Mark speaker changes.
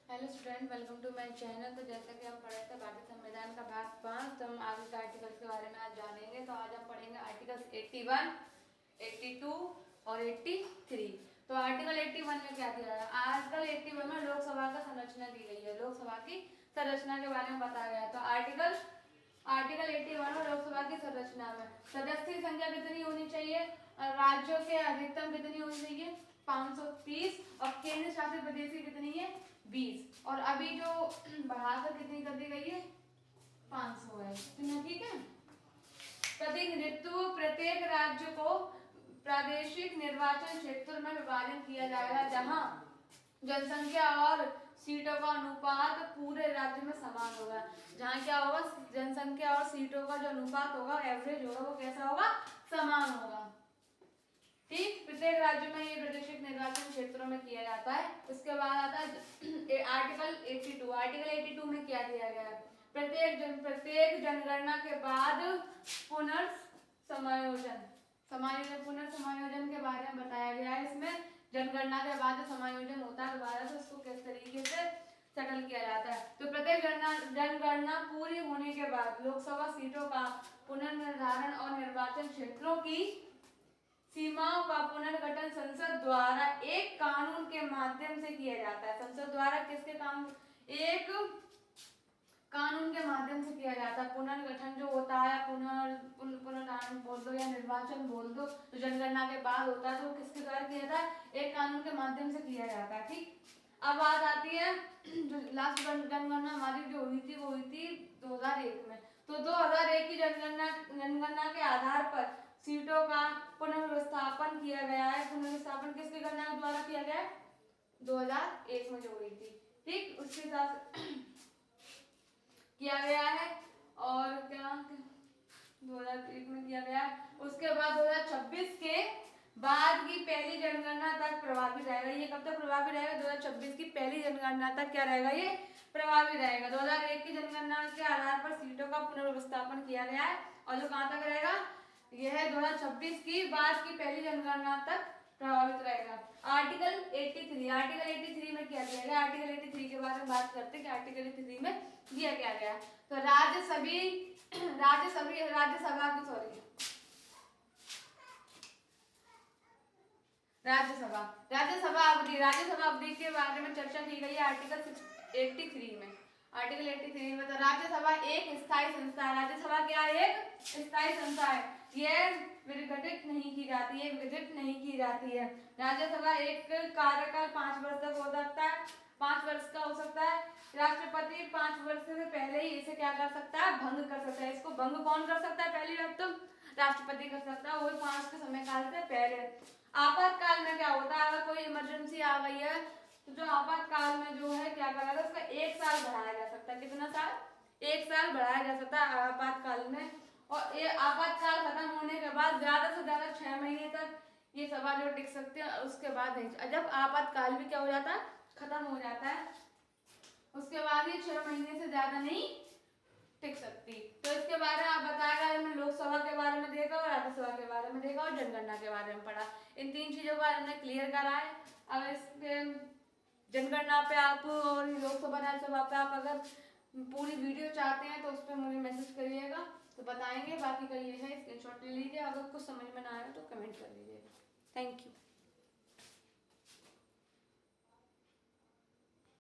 Speaker 1: Hello student, welcome to my channel. तो जैसा कि हम पढ़े थे भारतीय संविधान का भाग 5, तो हम आगे के आर्टिकल्स के बारे में आज जानेंगे। तो आज हम पढ़ेंगे आर्टिकल्स 81, 82 और 83। तो आर्टिकल 81 में क्या दिया है? आर्टिकल 81 में लोकसभा का संरचना दी गई है, लोकसभा की संरचना के बारे में बताया गया है। तो आर्टिकल 81 में लोकसभा की संरचना में सदस्य की संख्या कितनी होनी चाहिए, राज्यों के अधिकतम कितनी होनी चाहिए, 530, और केंद्र शासित प्रदेश की कितनी है, 20। और अभी जो बढ़ाकर कितनी कर दी गई है, 500 है। ठीक है। प्रतिनिधित्व प्रत्येक राज्य को प्रादेशिक निर्वाचन क्षेत्र में विभाजन किया जाएगा, जहां जनसंख्या और सीटों का अनुपात पूरे राज्य में समान होगा। जहाँ क्या होगा, जनसंख्या और सीटों का जो अनुपात होगा, एवरेज होगा, वो कैसा होगा, समान होगा। ठीक, प्रत्येक राज्य में ये प्रादेशिक निर्वाचन क्षेत्रों में किया जाता है। उसके बाद आता है आर्टिकल 82। आर्टिकल 82 में क्या दिया गया है? प्रत्येक जनगणना के बाद पुनर्समायोजन के बारे में बताया गया है। इसमें जनगणना के बाद जो समायोजन होता है दोबारा से, उसको किस तरीके से सेटल किया जाता है। तो प्रत्येक जनगणना पूरी होने के बाद लोकसभा सीटों का पुनर्निर्धारण और निर्वाचन क्षेत्रों की सीमाओं का पुनर्गठन संसद द्वारा एक कानून के माध्यम से किया जाता है। संसद द्वारा किसके काम, एक कानून के माध्यम से किया जाता है। पुनर्गठन जो होता है, पुनर्निर्धारण बोल दो या निर्वाचन बोल दो, तो जनगणना के बाद होता है, तो किसके द्वारा किया जाता है, एक कानून के माध्यम से किया जाता है। ठीक, अब बात आती है जो लास्ट जनगणना हमारी जो हुई थी, वो हुई थी 2001 में। तो 2001 की जनगणना के आधार पर सीटों का पुनर्व्यवस्थापन किया गया है। पुनर्व्यवस्थापन किसकी गणना के द्वारा किया गया है, 2001 में जो हुई थी। ठीक, उसके हिसाब से किया गया है। और क्या 2001 में किया गया है। उसके बाद 2026 के बाद की पहली जनगणना तक प्रभावी रहेगा। ये कब तक प्रभावी रहेगा? 2026 की पहली जनगणना तक क्या रहेगा, ये प्रभावी रहेगा। 2001 की जनगणना के आधार पर सीटों का पुनर्व्यवस्थापन किया गया है, और जो कहाँ तक रहेगा, यह 2026 की बाद की पहली जनगणना तक प्रभावित रहेगा। आर्टिकल 83 में क्या दिया गया? आर्टिकल 83 के बारे में बात करते हैं कि आर्टिकल 83 में दिया क्या गया। तो राज्यसभा अवधि के बारे में चर्चा की गई है आर्टिकल 83 में। आर्टिकल 83 में तो राज्यसभा एक स्थायी संस्था है। राज्यसभा क्या है? एक स्थायी संस्था है। यह विघटित नहीं की जाती है, विघटित नहीं की जाती है। राज्यसभा एक कार्यकाल 5 वर्ष तक हो सकता है, 5 वर्ष का हो सकता है। राष्ट्रपति 5 वर्ष से पहले ही इसे क्या कर सकता है, भंग कर सकता है। इसको भंग कौन कर सकता है? पहली बात तो राष्ट्रपति कर सकता है, वो 5 के समय काल से पहले। आपातकाल में क्या होता है, अगर कोई इमरजेंसी आ गई है, तो जो आपातकाल में जो है क्या करा, उसका 1 साल बढ़ाया जा सकता है। कितना साल? 1 साल बढ़ाया जा सकता है आपातकाल में। और ये आपातकाल खत्म होने के बाद ज्यादा से ज्यादा 6 महीने तक ये सभा जो टिक सकती है, उसके बाद नहीं। जब आपातकाल भी क्या हो जाता है, खत्म हो जाता है, उसके बाद ये 6 महीने से ज्यादा नहीं टिक सकती। तो इसके बारे में आप बताया, हमने लोकसभा के बारे में देखा, और राज्यसभा के बारे में देखा, और जनगणना के बारे में पढ़ा। इन 3 चीजों का हमने क्लियर करा है। अब इसके जनगणना पे आप और लोकसभा राज्यसभा पे आप अगर पूरी वीडियो चाहते हैं तो उस पर मुझे मैसेज करिएगा, तो बताएंगे। बाकी का ये है, स्क्रीनशॉट ले लीजिए। अगर कुछ समझ में ना आए तो कमेंट कर लीजिएगा। Thank you.